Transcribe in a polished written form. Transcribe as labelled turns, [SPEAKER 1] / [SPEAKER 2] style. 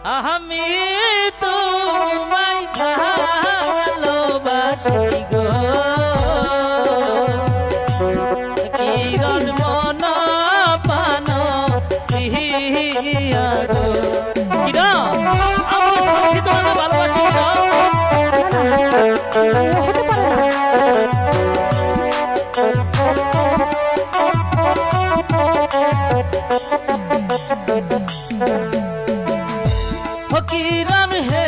[SPEAKER 1] আমি তোমায় ভালোবাসি গো কিরণ মন পান প্রিয়া গো কিরণ আমি সত্যি তোমাকে ভালোবাসি কিরণ
[SPEAKER 2] হতে পারে না।
[SPEAKER 1] কিরণ হে